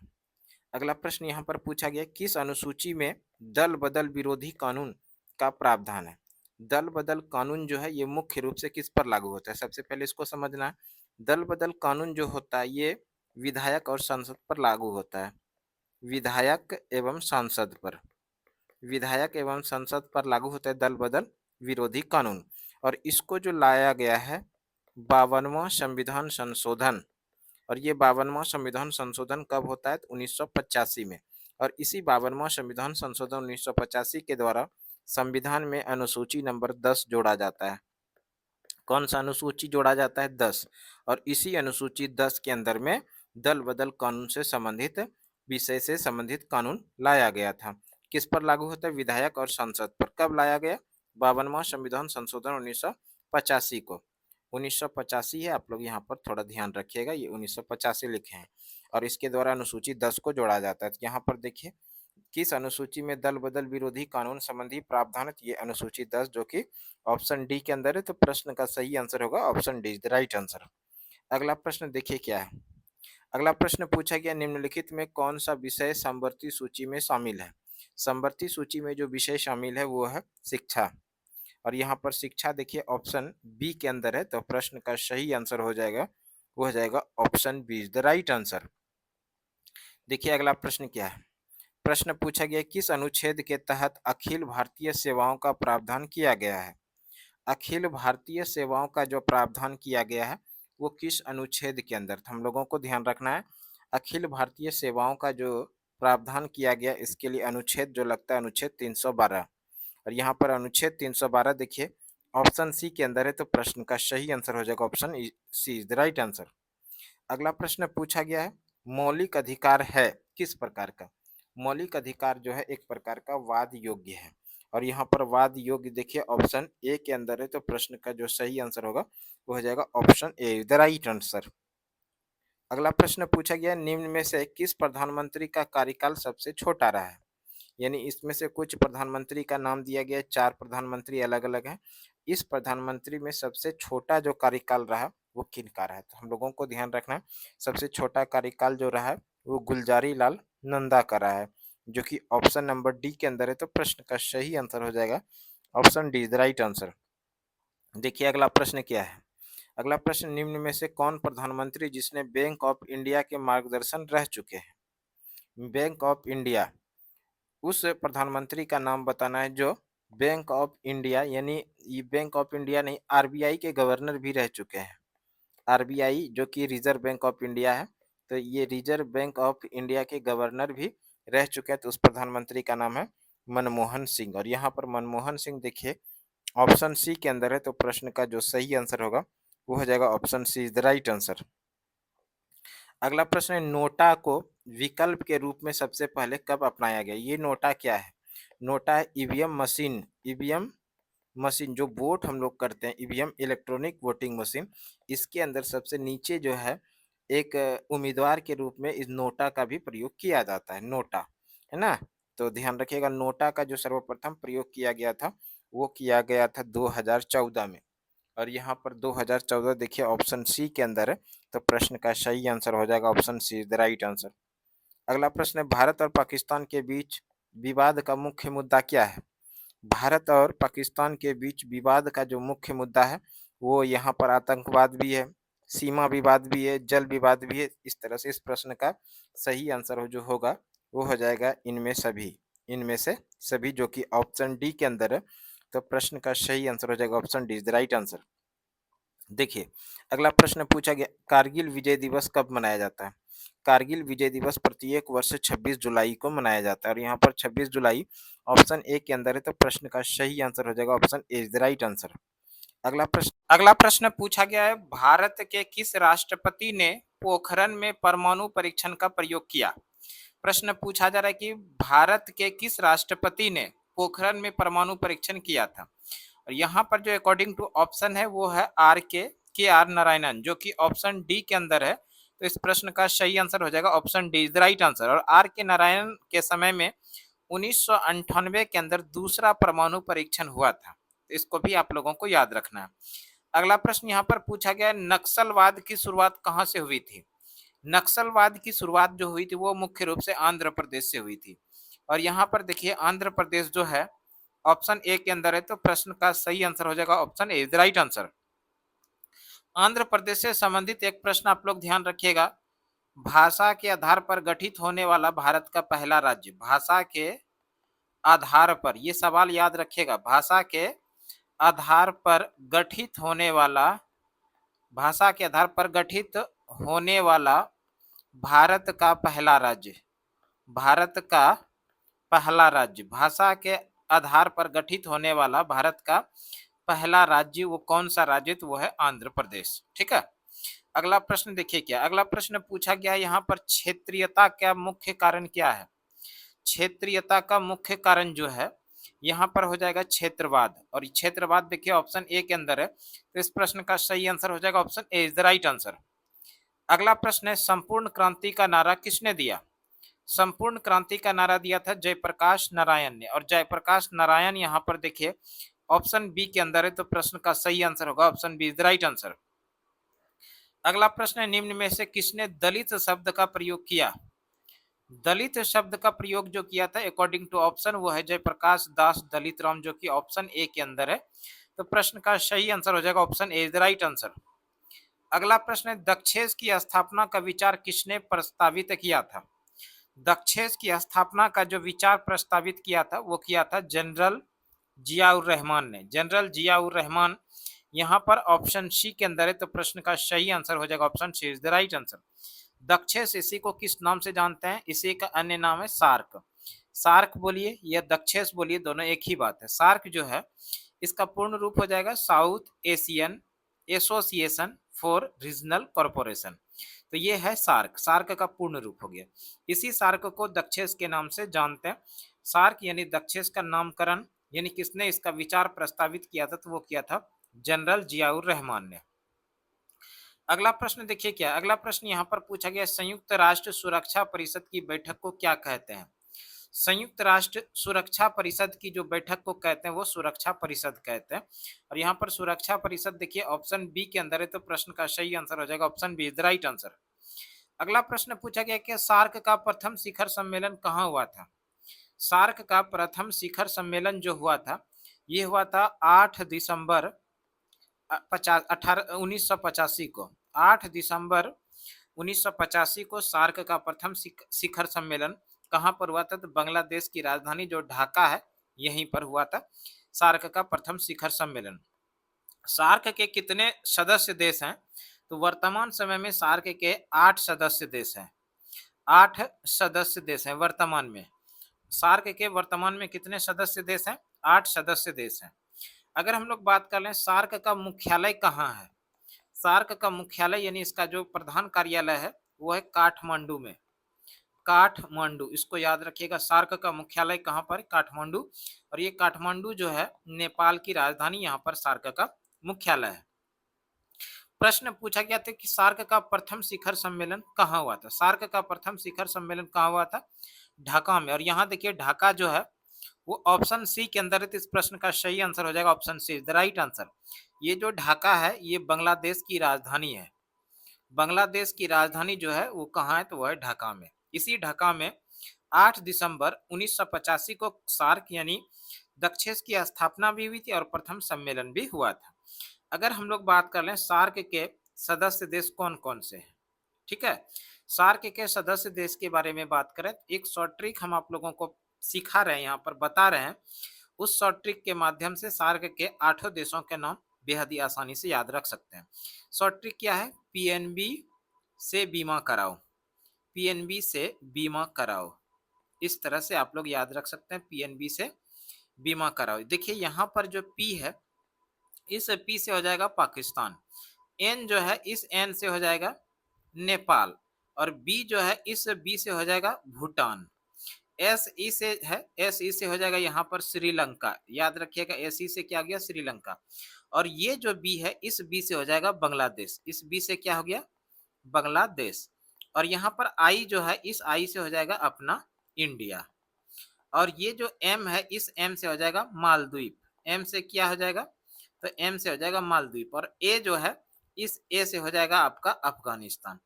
अगला प्रश्न यहाँ पर पूछा गया किस अनुसूची में दल बदल विरोधी कानून का प्रावधान है। दल बदल कानून जो है ये मुख्य रूप से किस पर लागू होता है, सबसे पहले इसको समझना है। दल बदल कानून जो होता है ये विधायक और सांसद पर लागू होता है। विधायक एवं सांसद पर, विधायक एवं संसद पर लागू होता है दल बदल विरोधी कानून। और इसको जो लाया गया है 52वां संविधान संशोधन, और ये 52वां संविधान संशोधन कब होता है, 1985 में। और इसी 52वां संविधान संशोधन 1985 के द्वारा संविधान में अनुसूची नंबर 10 जोड़ा जाता है। कौन सा अनुसूची जोड़ा जाता है, 10। और इसी अनुसूची 10 के अंदर में दल बदल कानून से संबंधित विषय से संबंधित कानून लाया गया था। किस पर लागू होता है, विधायक और सांसद पर। कब लाया गया, 52वां संविधान संशोधन 1985 को। 1985 है, आप लोग यहाँ पर थोड़ा ध्यान रखिएगा, ये 1985 लिखे हैं। और इसके द्वारा अनुसूची 10 को जोड़ा जाता है। तो यहाँ पर देखिए किस अनुसूची में दल बदल विरोधी कानून संबंधी प्रावधान है, ये अनुसूची 10 जो कि ऑप्शन डी के अंदर है, तो प्रश्न का सही आंसर होगा option D is the right answer. अगला प्रश्न देखिए क्या है। अगला प्रश्न पूछा गया निम्नलिखित में कौन सा विषय समवर्ती सूची में शामिल है। समवर्ती सूची में जो विषय शामिल है वो है शिक्षा। और यहाँ पर शिक्षा देखिए ऑप्शन बी के अंदर है, तो प्रश्न का सही आंसर हो जाएगा वो हो जाएगा option B is the right answer. देखिए अगला प्रश्न क्या है। प्रश्न पूछा गया किस अनुच्छेद के तहत अखिल भारतीय सेवाओं का प्रावधान किया गया है। अखिल भारतीय सेवाओं का जो प्रावधान किया गया है वो किस अनुच्छेद के अंदर, तो हम लोगों को ध्यान रखना है अखिल भारतीय सेवाओं का जो प्रावधान किया गया इसके लिए अनुच्छेद जो लगता है अनुच्छेद 312। और यहाँ पर अनुच्छेद 312 देखिए ऑप्शन सी के अंदर है, तो प्रश्न का सही आंसर हो जाएगा option C is the right answer. अगला प्रश्न पूछा गया है मौलिक अधिकार है किस प्रकार का। मौलिक अधिकार जो है एक प्रकार का वाद योग्य है। और यहाँ पर वाद योग्य देखिए ऑप्शन ए के अंदर है, तो प्रश्न का जो सही आंसर होगा वो हो जाएगा option A is the right answer. अगला प्रश्न पूछा गया निम्न में से किस प्रधानमंत्री का कार्यकाल सबसे छोटा रहा है। यानी इसमें से कुछ प्रधानमंत्री का नाम दिया गया है, 4 प्रधानमंत्री अलग अलग हैं। इस प्रधानमंत्री में सबसे छोटा जो कार्यकाल रहा वो किन का रहा है, तो हम लोगों को ध्यान रखना है सबसे छोटा कार्यकाल जो रहा है वो गुलजारी लाल नंदा का रहा है, जो कि ऑप्शन नंबर डी के अंदर है, तो प्रश्न का सही आंसर हो जाएगा option D is the right answer. देखिए अगला प्रश्न क्या है। अगला प्रश्न निम्न में से कौन प्रधानमंत्री जिसने बैंक ऑफ इंडिया के मार्गदर्शन रह चुके हैं। बैंक ऑफ इंडिया, उस प्रधानमंत्री का नाम बताना है जो बैंक ऑफ इंडिया, यानी ये बैंक ऑफ इंडिया नहीं आरबीआई के गवर्नर भी रह चुके हैं। आरबीआई जो कि रिजर्व बैंक ऑफ इंडिया है, तो ये रिजर्व बैंक ऑफ इंडिया के गवर्नर भी रह चुके हैं, तो उस प्रधानमंत्री का नाम है मनमोहन सिंह। और यहाँ पर मनमोहन सिंह देखिए ऑप्शन सी के अंदर है, तो प्रश्न का जो सही आंसर होगा वो हो जाएगा option C is the right answer. अगला प्रश्न है नोटा को विकल्प के रूप में सबसे पहले कब अपनाया गया। ये नोटा क्या है, नोटा है ईवीएम मशीन। ईवीएम मशीन जो वोट हम लोग करते हैं, ईवीएम इलेक्ट्रॉनिक वोटिंग मशीन, इसके अंदर सबसे नीचे जो है एक उम्मीदवार के रूप में इस नोटा का भी प्रयोग किया जाता है, नोटा, है ना। तो ध्यान रखिएगा नोटा का जो सर्वप्रथम प्रयोग किया गया था वो किया गया था 2014 में। और यहाँ पर 2014 देखिए ऑप्शन सी के अंदर है, तो प्रश्न का सही आंसर हो जाएगा option C is the right answer. अगला प्रश्न है भारत और पाकिस्तान के बीच विवाद का मुख्य मुद्दा क्या है? भारत और पाकिस्तान के बीच विवाद का जो मुख्य मुद्दा है, वो यहाँ पर आतंकवाद भी है, सीमा विवाद भी है, जल विवाद भी है। इस तरह से इस प्रश्न का सही आंसर जो होगा, वो हो जाएगा इनमें से सभी, जो कि ऑप्शन डी के अंदर है। तो प्रश्न का सही आंसर हो जाएगा option D is the right answer. देखिए, अगला प्रश्न पूछा गया, कारगिल विजय दिवस कब मनाया जाता है? कारगिल विजय दिवस प्रत्येक वर्ष 26 जुलाई को मनाया जाता है और यहाँ पर 26 जुलाई ऑप्शन ए के अंदर है। तो प्रश्न का सही आंसर हो जाएगा option A is the right answer. अगला प्रश्न पूछा गया है, भारत के किस राष्ट्रपति ने पोखरण में परमाणु परीक्षण का प्रयोग किया? प्रश्न पूछा जा रहा है कि भारत के किस राष्ट्रपति ने पोखरण में परमाणु परीक्षण किया था? और यहाँ पर जो अकॉर्डिंग टू ऑप्शन है वो है के आर नारायणन, जो कि ऑप्शन डी के अंदर है। तो इस प्रश्न का सही आंसर हो जाएगा option D is the right answer. और आर के नारायणन के समय में 1998 के अंदर दूसरा परमाणु परीक्षण हुआ था। तो इसको भी आप लोगों को याद रखना है। अगला प्रश्न यहाँ पर पूछा गया, नक्सलवाद की शुरुआत कहाँ से हुई थी? नक्सलवाद की शुरुआत जो हुई थी वो मुख्य रूप से आंध्र प्रदेश से हुई थी। और यहाँ पर देखिए, आंध्र प्रदेश जो है ऑप्शन ए के अंदर है। तो प्रश्न का सही आंसर हो जाएगा option A is the right answer. Andhra Pradesh से संबंधित एक प्रश्न आप लोग ध्यान रखिएगा, भाषा के आधार पर गठित होने वाला भारत का पहला राज्य। भाषा के आधार पर, ये सवाल याद रखिएगा, भाषा के आधार पर गठित होने वाला, भाषा के आधार पर गठित होने वाला भारत का पहला राज्य। भारत का पहला राज्य, भाषा के आधार पर गठित होने वाला भारत का पहला राज्य वो कौन सा राज्य? तो वो है आंध्र प्रदेश। ठीक है। अगला प्रश्न देखिए, क्या अगला प्रश्न पूछा गया है यहाँ पर, क्षेत्रीयता का मुख्य कारण क्या है? क्षेत्रीयता का मुख्य कारण जो है यहाँ पर हो जाएगा क्षेत्रवाद। और क्षेत्रवाद देखिए ऑप्शन ए के अंदर है। तो इस प्रश्न का सही आंसर हो जाएगा option A is the right answer. अगला प्रश्न है, संपूर्ण क्रांति का नारा किसने दिया? संपूर्ण क्रांति का नारा दिया था जयप्रकाश नारायण ने। और जयप्रकाश नारायण यहाँ पर देखिए ऑप्शन बी के अंदर है। तो प्रश्न का सही आंसर होगा option B is the right answer. अगला प्रश्न है, निम्न में से किसने दलित शब्द का प्रयोग किया? दलित शब्द का प्रयोग जो किया था अकॉर्डिंग टू ऑप्शन वो है जयप्रकाश दास दलित राम, जो कि ऑप्शन ए के अंदर है। तो प्रश्न का सही आंसर हो जाएगा option A is the right answer. अगला प्रश्न है, दक्षेस की स्थापना का विचार किसने प्रस्तावित किया था? दक्षेस की स्थापना का जो विचार प्रस्तावित किया था वो किया था जनरल जियाउर रहमान ने। जनरल जियाउर रहमान यहाँ पर ऑप्शन सी के अंदर है। तो प्रश्न का सही आंसर हो जाएगा option C is the right answer. दक्षेस इसी को किस नाम से जानते हैं? इसी का अन्य नाम है सार्क। सार्क बोलिए या दक्षेस बोलिए, दोनों एक ही बात है। सार्क जो है इसका पूर्ण रूप हो जाएगा south Asian association for regional corporation. तो ये है सार्क, सार्क का पूर्ण रूप हो गया। इसी सार्क को दक्षेस के नाम से जानते हैं। सार्क यानी दक्षेस का नामकरण यानी किसने इसका विचार प्रस्तावित किया था? तो वो किया था जनरल जियाउर रहमान ने। अगला प्रश्न देखिए, क्या अगला प्रश्न यहाँ पर पूछा गया, संयुक्त राष्ट्र सुरक्षा परिषद की बैठक को क्या कहते हैं? संयुक्त राष्ट्र सुरक्षा परिषद की जो बैठक को कहते हैं वो सुरक्षा परिषद कहते हैं। और यहाँ पर सुरक्षा परिषद देखिए ऑप्शन बी के अंदर है। तो प्रश्न का सही आंसर हो जाएगा option B is the right answer. अगला प्रश्न पूछा गया कि सार्क का प्रथम शिखर सम्मेलन कहाँ हुआ था? सार्क का प्रथम शिखर सम्मेलन जो हुआ था ये हुआ था 8 दिसंबर 1985 को। 8 दिसंबर 1985 को सार्क का प्रथम शिखर सम्मेलन कहाँ पर हुआ था? तो बांग्लादेश की राजधानी जो ढाका है यहीं पर हुआ था सार्क का प्रथम शिखर सम्मेलन। सार्क के कितने सदस्य देश हैं? तो वर्तमान समय में सार्क के 8 सदस्य देश हैं। 8 सदस्य देश हैं वर्तमान में। सार्क के वर्तमान में कितने सदस्य देश हैं? 8 सदस्य देश हैं। अगर हम लोग बात कर लें सार्क का मुख्यालय कहाँ है? सार्क का मुख्यालय यानी इसका जो प्रधान कार्यालय है वो है काठमांडू में। काठमांडू, इसको याद रखिएगा, सार्क का मुख्यालय कहाँ पर? काठमांडू। और ये काठमांडू जो है नेपाल की राजधानी, यहाँ पर सार्क का मुख्यालय है। प्रश्न पूछा गया था कि सार्क का प्रथम शिखर सम्मेलन कहाँ हुआ था? सार्क का प्रथम शिखर सम्मेलन कहाँ हुआ था? ढाका में। और यहाँ देखिए ढाका जो है वो ऑप्शन सी के अंदर है। तो इस प्रश्न का सही आंसर हो जाएगा option C the right answer. ये जो ढाका है ये बांग्लादेश की राजधानी है। बांग्लादेश की राजधानी जो है वो कहाँ है? तो वो है ढाका में। इसी ढाका में 8 दिसंबर 1985 को सार्क यानी दक्षेस की स्थापना भी हुई थी और प्रथम सम्मेलन भी हुआ था। अगर हम लोग बात कर लें सार्क के सदस्य देश कौन-कौन से हैं, ठीक है? सार्क के सदस्य देश के बारे में बात करें, एक शॉर्ट ट्रिक हम आप लोगों को सिखा रहे हैं, यहाँ पर बता रहे हैं। उस शॉर्ट ट्रिक के माध्यम से सार्क के 8 देशों के नाम बेहद ही आसानी से याद रख सकते हैं। शॉर्ट ट्रिक क्या है? पीएनबी से बीमा कराओ, पीएनबी से बीमा कराओ। इस तरह से आप लोग याद रख सकते हैं, पीएनबी से बीमा कराओ। देखिए यहाँ पर जो पी है, इस पी से हो जाएगा पाकिस्तान, एन जो है इस एन से हो जाएगा नेपाल, और बी जो है इस बी से हो जाएगा भूटान। एस ई से है, एस ई से हो जाएगा यहाँ पर श्रीलंका, याद रखिएगा एस ई से क्या हो गया? श्रीलंका। और ये जो बी है इस बी से हो जाएगा बांग्लादेश, इस बी से क्या हो गया? बांग्लादेश। और यहाँ पर आई जो है इस आई से हो जाएगा अपना इंडिया। और ये जो एम है इस एम से हो जाएगा मालदीव, एम से क्या हो जाएगा? तो एम से हो जाएगा मालदीव। और ए जो है इस ए से हो जाएगा आपका अफगानिस्तान।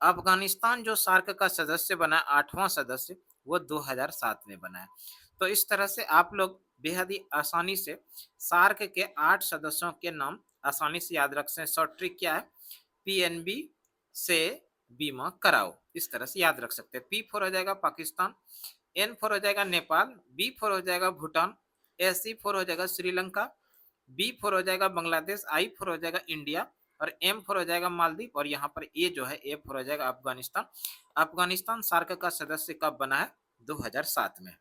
अफगानिस्तान जो सार्क का सदस्य बना है, 8वां सदस्य, वो 2007 में बना है। तो इस तरह से आप लोग बेहद ही आसानी से सार्क के 8 सदस्यों के नाम आसानी से याद रख सकते हैं। शॉर्ट ट्रिक क्या है? पीएनबी से बीमा कराओ, इस तरह से याद रख सकते हैं। पी फोर हो जाएगा पाकिस्तान, एन फोर हो जाएगा नेपाल, बी फोर हो जाएगा भूटान, एस सी फोर हो जाएगा श्रीलंका, बी फोर हो जाएगा बांग्लादेश, आई फोर हो जाएगा इंडिया, और एम फोर हो जाएगा मालदीव, और यहाँ पर ए जो है ए फोर हो जाएगा अफगानिस्तान। अफगानिस्तान सार्क का सदस्य कब बना है? 2007 में।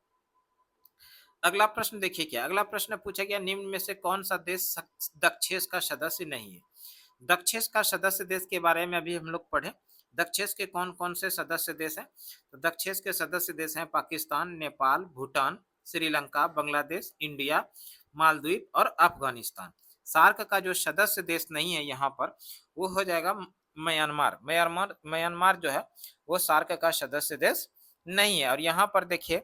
अगला प्रश्न देखिए, क्या अगला प्रश्न पूछा गया, निम्न में से कौन सा देश दक्षेस का सदस्य नहीं है? दक्षेस का सदस्य देश के बारे में अभी हम लोग पढ़े। दक्षेस के कौन कौन से सदस्य देश हैं? तो दक्षेस के सदस्य देश हैं पाकिस्तान, नेपाल, भूटान, श्रीलंका, बांग्लादेश, इंडिया, मालदीव और अफगानिस्तान। सार्क का जो सदस्य देश नहीं है यहाँ पर, वो हो जाएगा म्यांमार। म्यांमार म्यांमार जो है वो सार्क का सदस्य देश नहीं है। और यहाँ पर देखिए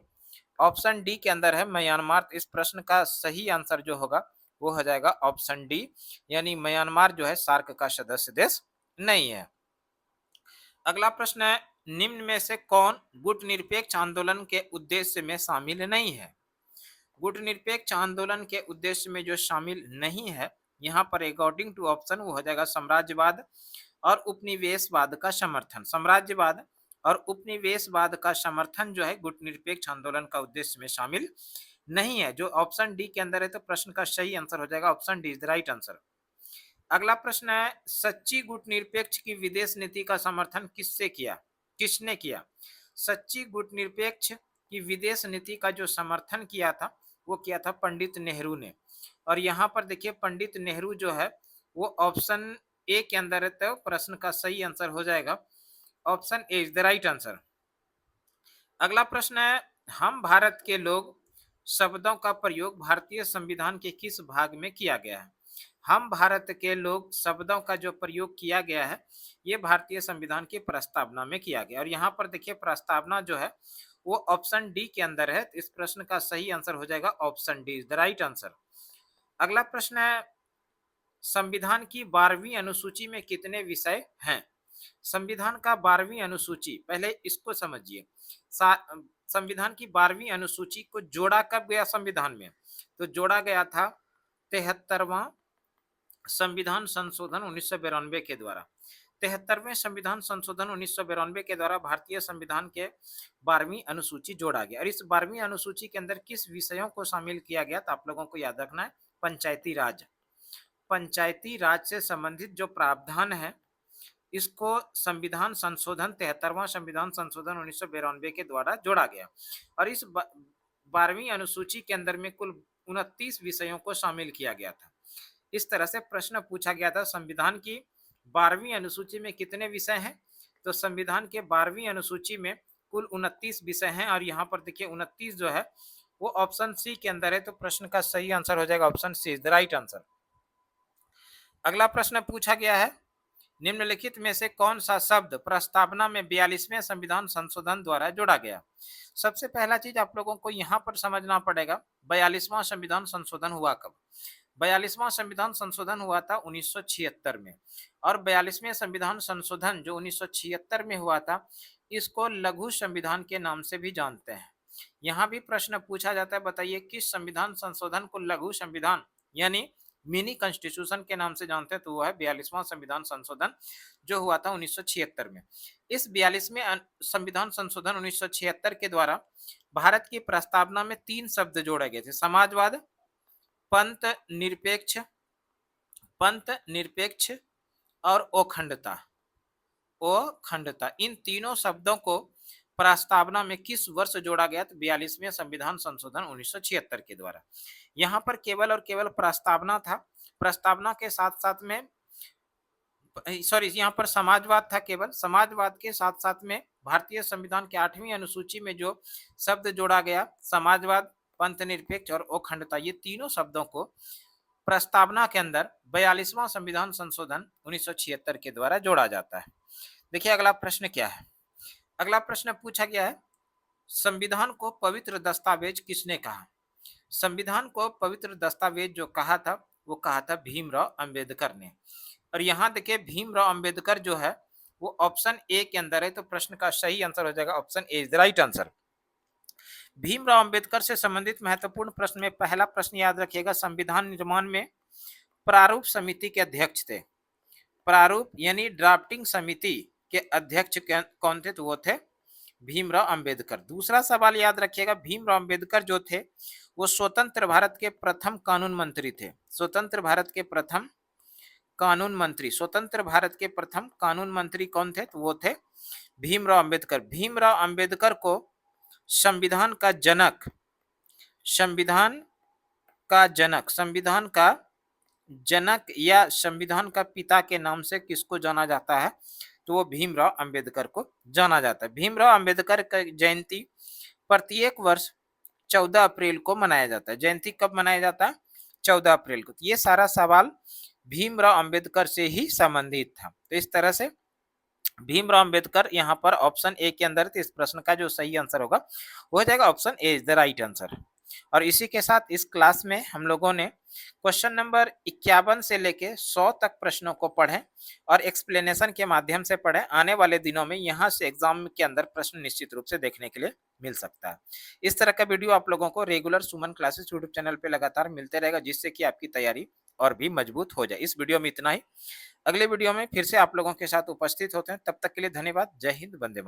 ऑप्शन डी के अंदर है म्यांमार। इस प्रश्न का सही आंसर जो होगा वो हो जाएगा ऑप्शन डी, यानी म्यांमार जो है सार्क का सदस्य देश नहीं है। अगला प्रश्न है, निम्न में से कौन गुटनिरपेक्ष आंदोलन के उद्देश्य में शामिल नहीं है? गुटनिरपेक्ष आंदोलन के उद्देश्य में जो शामिल नहीं है यहाँ पर अकॉर्डिंग टू ऑप्शन, वो हो जाएगा साम्राज्यवाद और उपनिवेशवाद का समर्थन। साम्राज्यवाद और उपनिवेशवाद का समर्थन जो है गुटनिरपेक्ष आंदोलन का उद्देश्य में शामिल नहीं है। जो ऑप्शन डी के अंदर है, तो प्रश्न का सही आंसर हो जाएगा option D is the right answer. अगला प्रश्न है, सच्ची गुटनिरपेक्ष की विदेश नीति का समर्थन किसने किया? सच्ची गुटनिरपेक्ष की विदेश नीति का जो समर्थन किया था वो किया था पंडित नेहरू ने। और यहाँ पर देखिए पंडित नेहरू जो है वो ऑप्शन ए के अंदर है, तो प्रश्न का सही आंसर हो जाएगा option A is the right answer. अगला प्रश्न है, हम भारत के लोग शब्दों का प्रयोग भारतीय संविधान के किस भाग में किया गया है? हम भारत के लोग शब्दों का जो प्रयोग किया गया है ये भारतीय संविधान की प्रस्तावना में किया गया। और यहाँ पर देखिए प्रस्तावना जो है वो ऑप्शन डी के अंदर है। इस प्रश्न का सही आंसर हो जाएगा option D is the right answer. अगला प्रश्न है, संविधान की 12वीं अनुसूची में कितने विषय हैं? संविधान का 12वीं अनुसूची, पहले इसको समझिए। संविधान की 12वीं अनुसूची को जोड़ा कब गया संविधान में? तो जोड़ा गया था 73वां संविधान संशोधन 1992 के द्वारा। 73वें संविधान संशोधन 1992 के द्वारा भारतीय संविधान के 12वीं अनुसूची जोड़ा गया। और इस 12वीं अनुसूची के अंदर किस विषयों को शामिल किया गया? तो आप लोगों को याद रखना है पंचायती राज। पंचायती राज से संबंधित जो प्रावधान है इसको संविधान संशोधन 73वां संविधान संशोधन 1992 के द्वारा जोड़ा गया। और इस 12वीं अनुसूची के अंदर में कुल 29 विषयों को शामिल किया गया था। इस तरह से प्रश्न पूछा गया था, संविधान की 12वीं अनुसूची में कितने विषय हैं? तो संविधान के 12वीं अनुसूची में कुल 29 विषय हैं। और यहाँ पर देखिए 29 जो है वो ऑप्शन सी के अंदर है, तो प्रश्न का सही आंसर हो जाएगा option C is the right answer. अगला प्रश्न पूछा गया है, निम्नलिखित में से कौन सा शब्द प्रस्तावना में 42वें संविधान संशोधन द्वारा जोड़ा गया? सबसे पहला चीज आप लोगों को यहाँ पर समझना पड़ेगा, 42वां संविधान संशोधन हुआ कब? 42वां संविधान संशोधन हुआ था 1976 में। और 42वें संविधान संशोधन जो 1976 में हुआ था इसको लघु संविधान के नाम से भी जानते हैं। यहाँ भी प्रश्न पूछा जाता है, बताइए किस संविधान संशोधन को लघु संविधान यानी मिनी कॉन्स्टिट्यूशन के नाम से जानते हैं, तो वो है 42वां संविधान संशोधन जो हुआ था 1976 में। इस 42वें संविधान संशोधन 1976 के द्वारा भारत की प्रस्तावना में 3 शब्द जोड़े गए थे, समाजवाद, पंथ निरपेक्ष पंथ निरपेक्ष और अखंडता। इन तीनों शब्दों को प्रस्तावना में किस वर्ष जोड़ा गया? तो 42वें संविधान संशोधन 1976 के द्वारा। यहाँ पर केवल और केवल प्रस्तावना था, प्रस्तावना के साथ साथ में यहाँ पर समाजवाद था, केवल समाजवाद के साथ साथ में भारतीय संविधान के 8वीं अनुसूची में जो शब्द जोड़ा गया, समाजवाद, पंथ निरपेक्ष और अखंडता, ये तीनों शब्दों को प्रस्तावना के अंदर 42वां संविधान संशोधन 1976 के द्वारा जोड़ा जाता है। देखिए अगला प्रश्न क्या है। अगला प्रश्न पूछा गया है, संविधान को पवित्र दस्तावेज किसने कहा? संविधान को पवित्र दस्तावेज जो कहा था वो कहा था भीमराव अंबेडकर ने। और यहाँ देखिए भीमराव अंबेडकर जो है वो ऑप्शन ए के अंदर है, तो प्रश्न का सही आंसर हो जाएगा option A is the right answer. Bhimrao Ambedkar से संबंधित महत्वपूर्ण प्रश्न में पहला प्रश्न याद रखिएगा, संविधान निर्माण में प्रारूप समिति के अध्यक्ष थे। प्रारूप यानी ड्राफ्टिंग समिति के अध्यक्ष कौन थे? तो वो थे भीमराव अंबेडकर। दूसरा सवाल याद रखिएगा, भीमराव अंबेडकर जो थे वो स्वतंत्र भारत के प्रथम कानून मंत्री थे। स्वतंत्र भारत के प्रथम कानून मंत्री, स्वतंत्र भारत के प्रथम कानून मंत्री कौन थे? तो वो थे भीमराव अंबेडकर। भीमराव अंबेडकर को संविधान का जनक, संविधान जनक या संविधान का पिता के नाम से किसको जाना जाता है? तो वो भीमराव अंबेडकर को जाना जाता है। भीमराव अंबेडकर का जयंती प्रत्येक वर्ष 14 अप्रैल को मनाया जाता है। जयंती कब मनाया जाता है? 14 अप्रैल को। ये सारा सवाल भीमराव अंबेडकर से ही संबंधित था। तो इस तरह से भीमराव अंबेडकर यहाँ पर ऑप्शन ए के अंदर, तो इस प्रश्न का जो सही आंसर होगा वो हो जाएगा option A is the right answer. और इसी के साथ इस क्लास में हम लोगों ने क्वेश्चन नंबर 51 से लेके 100 तक प्रश्नों को पढ़े और एक्सप्लेनेशन के माध्यम से पढ़े। आने वाले दिनों में यहाँ से एग्जाम के अंदर प्रश्न निश्चित रूप से देखने के लिए मिल सकता है। इस तरह का वीडियो आप लोगों को रेगुलर सुमन क्लासेस यूट्यूब चैनल पे लगातार मिलते रहेगा, जिससे कि आपकी तैयारी और भी मजबूत हो जाए। इस वीडियो में इतना ही। अगले वीडियो में फिर से आप लोगों के साथ उपस्थित होते हैं। तब तक के लिए धन्यवाद। जय हिंद, वंदे मातरम।